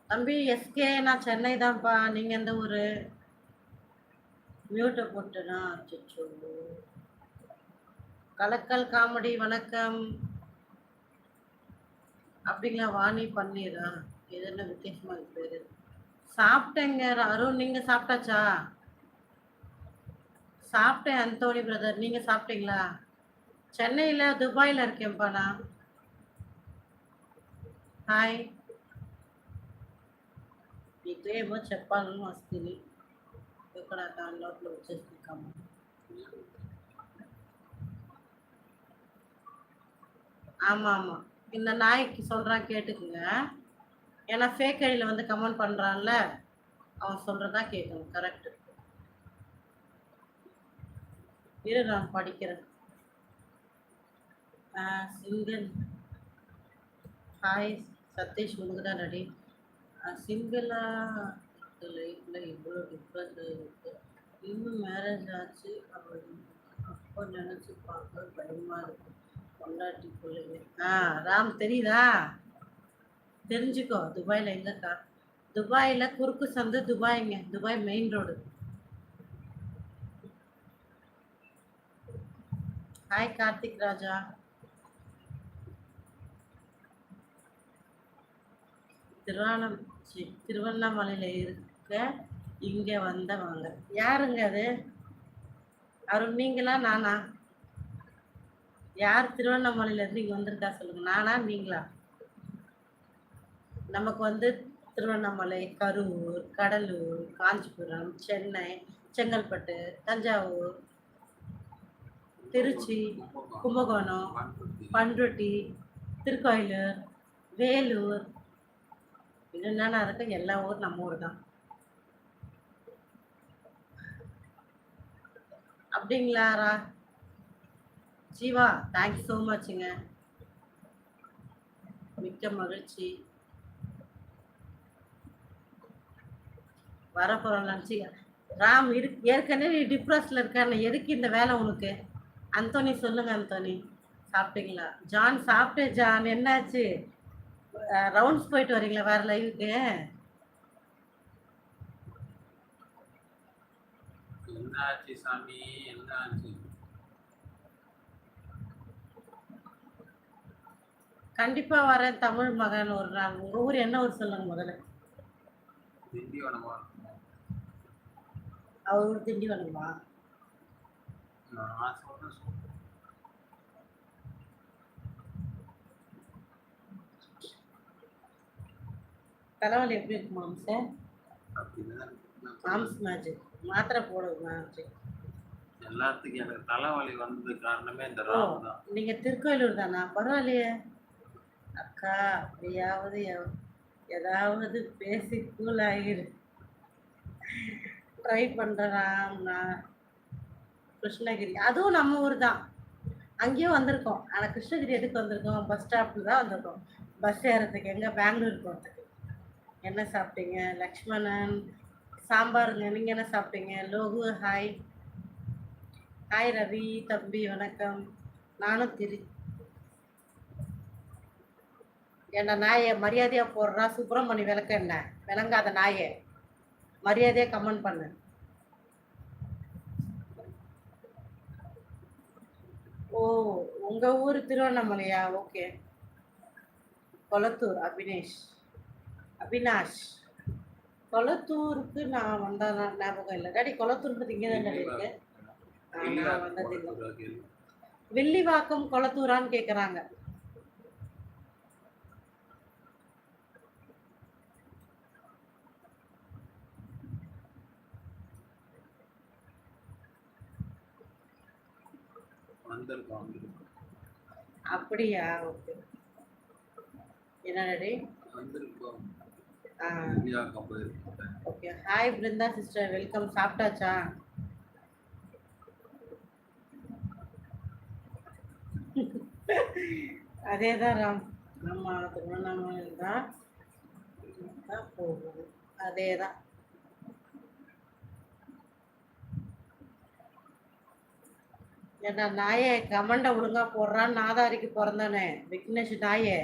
தம்பி எஸ்கே, நான் சென்னை தான்ப்பா. நீங்க எந்த ஊரு? மியூட்டை போட்டுனா அச்சோ. கலக்கல் காமெடி வணக்கம். அப்படிங்களா? வாணி பன்னீரா? இது என்ன வித்தியாசமா இருக்கு பேரு? சாப்பிட்டேங்க அருண், நீங்க சாப்பிட்டாச்சா? சாப்பிட்டேன் அந்தோனி பிரதர், நீங்க சாப்பிட்டீங்களா? சென்னையில துபாயில இருக்கேன்ப்பா நான். హాయ్, మీతో ఏమో చెప్పాలని వస్తుంది. ఇక్కడ డౌన్లోడ్లో వచ్చేస్తున్నాము. ஆமாம் ஆமாம், இந்த நாய்க்கு சொல்கிறான் கேட்டுக்குங்க. ஏன்னா ஃபேக் ஐடியில் வந்து கமெண்ட் பண்ணுறான்ல, அவன் சொல்கிறதா கேட்கணும். கரெக்டு. இரு நான் படிக்கிறேன். சிங்கிள். ஹாய் சதீஷ், உனக்கு தான் ரெடி. சிங்கிளாக லைஃப்பில் இவ்வளோ டிஃப்ரெண்ட் இருக்குது. இன்னும் மேரேஜ் ஆச்சு அவள் அப்போ நினச்சி பார்க்க பயமாக இருக்கு. பொண்டாட்டி பிள்ளைங்க. ராம் தெரியுதா? தெரிஞ்சுக்கோ. துபாயில் எங்கக்கா? துபாயில் குறுக்கு சந்து துபாய்ங்க, Dubai main road. Hi Karthik Raja. திருவண்ணாமலையில் இருக்க இங்கே வந்தவங்க யாருங்க அது? அருண் நீங்களா நானா? யார் திருவண்ணாமலையிலேருந்து இங்கே வந்திருக்கா சொல்லுங்க. நானா நீங்களா? நமக்கு வந்து திருவண்ணாமலை, கரூர், கடலூர், காஞ்சிபுரம், சென்னை, செங்கல்பட்டு, தஞ்சாவூர், திருச்சி, கும்பகோணம், பண்ருட்டி, திருக்கோயிலூர், வேலூர், என்னென்ன இருக்கு எல்லா ஊர் நம்ம ஊர் தான். அப்படிங்களாரா? ஜீவா தேங்க்ஸ் ஸோ மச்சுங்க, மிக்க மகிழ்ச்சி. வரப்போகிறோம் லஞ்சி. ராம் ஏற்கனவே டிப்ரெஸ்ல இருக்கான்னு, எதுக்கு இந்த வேலை உனக்கு? அந்தோனி சொல்லுங்க. அந்தோனி சாப்பிட்டீங்களா? ஜான் சாப்பிட்டேன். ஜான் என்னாச்சு? ரவுண்ட்ஸ் போயிட்டு வரீங்களா வேற லைவுக்கு? என்னாச்சு சாமி, என்னாச்சு? கண்டிப்பா வரேன் தமிழ் மகன் ஒரு நாள். உங்க ஊர் என்ன ஊர் சொல்லுங்க முதல்ல. திண்டிவனமா? அவர் ஊர் திண்டிவனமா? நான் சொல்றேன். தலைவலி எப்படி இருக்கு மாம்ஸ்? மாம்ஸ் மேஜிக் மாத்திரை போடுங்க மேஜிக். எல்லாத்துக்கும் எனக்கு தலைவலி வந்தது காரணமே இந்த ராம் தான். நீங்க திருக்கோயிலூர் தானா? பரவாயில்லையே அக்கா. அப்படியாவது ஏதாவது பேசி கூல் ஆகிரு. ட்ரை பண்ணுறேன். நான் கிருஷ்ணகிரி, அதுவும் நம்ம ஊர் தான். அங்கேயும் வந்திருக்கோம். ஆனால் கிருஷ்ணகிரி எதுக்கு வந்திருக்கோம்? பஸ் ஸ்டாப்பில் தான் வந்திருக்கோம். பஸ் ஏறதுக்கு. எங்கே? பெங்களூர் போகிறதுக்கு. என்ன சாப்பிட்டீங்க? லக்ஷ்மணன் சாம்பாருங்க. நீங்கள் என்ன சாப்பிட்டீங்க? லோகு ஹாய். ஹாய் ரவி தம்பி வணக்கம். நானும் என்ன நாயை மரியாதையாக போடுறா. சுப்பிரமணி விளக்க என்ன விளங்காத நாயை மரியாதையாக கமெண்ட் பண்ணு. ஓ, உங்கள் ஊர் திருவண்ணாமலையா? ஓகே. கொளத்தூர். அவினாஷ். கொளத்தூருக்கு நான் வந்தா ஞாபகம் இல்லை டாடி. கொளத்தூர் பற்றி இங்கே தான் இருக்கு. நான் வந்தது இல்லை. வில்லிவாக்கம் கொளத்தூரான்னு கேட்குறாங்க. அப்படியா? ஓகே. என்னடி? Okay. Hi Brinda sister, welcome. சாப்பிட்டாச்சா? அதே தான் ராம். நம்ம திருவண்ணாமலை தான் போகணும். அதே தான். ஏன்னா நாயே கமெண்டை ஒழுங்கா போடுறான்னு நாதாரிக்கு பிறந்தானே விக்னேஷ் நாயே.